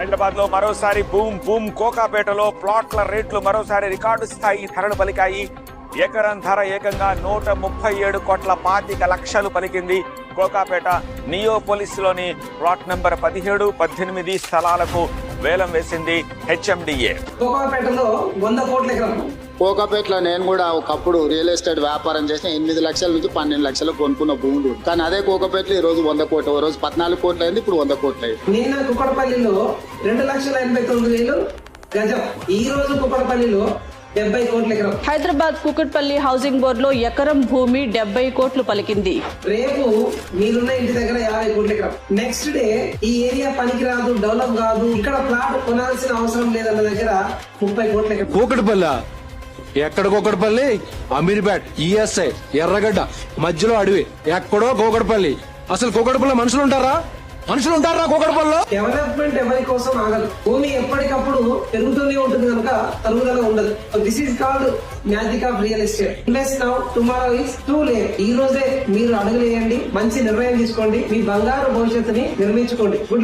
హైదరాబాద్ లో మరోసారి boom boom. కోకాపేటలో ప్లాట్ల రేట్లు మరోసారి రికార్డు స్థాయి ధరలు పలికాయి. ఎకరం ధర ఏకంగా 137,25,00,000 పలికింది. కోకాపేట నియోపోలిస్ లోని ప్లాట్ నెంబర్ 17, 18 స్థలాలకు వేలం వేసింది హెచ్ఎండిఏ. కోకాపేటలో 100 కోట్ల ఎకరం. కోకాపేటలో నేను కూడా ఒకప్పుడు రియల్ ఎస్టేట్ వ్యాపారం చేసిన 8 లక్షల నుంచి 12 లక్షలు కొనుక్కున్న భూములు. కానీ అదే కోకాపేటలో ఈ రోజు 100 కోట్లు, ఓ రోజు 14 కోట్లు అయింది, ఇప్పుడు 100 కోట్లు అయింది. నిన్న కుక్కడపల్లిలో 2,89,000 గజం. ఈ రోజు కుక్కడపల్లిలో 70 కోట్ల ఎకరం. హైదరాబాద్ కుకట్పల్లి హౌసింగ్ బోర్డు లో ఎకరం భూమి 70 కోట్లు పలికింది. రేపు మీరున్న ఇంటి దగ్గర 50 కోట్ల ఎకరం. నెక్స్ట్ డే ఈ ఏరియా పనికి రాదు, డెవలప్ కాదు, ఇక్కడ ప్లాట్ కొనాల్సిన అవసరం లేదన్న దగ్గర 30 కోట్ల ఎకరం. కూకట్పల్లి ఎక్కడ కూకట్పల్లి? అమీర్పేట్, ఈఎస్ఐ, ఎర్రగడ్డ మధ్యలో అడవి. ఎక్కడో కూకట్పల్లి. అసలు కూకట్పల్లి మనుషులు ఉంటారా? కూకట్పల్లిలో డెవలప్మెంట్ ఎవరి కోసం ఆగదు. భూమి ఎప్పటికప్పుడు పెరుగుతూనే ఉంటుంది కనుక తరుగుదల ఉండదు. This is called magic of real estate. Invest now, tomorrow is too late. ఈ రోజే మీరు అడుగులేయండి, మంచి నిర్ణయం తీసుకోండి, మీ బంగారు భవిష్యత్తుని నిర్మించుకోండి. Good luck.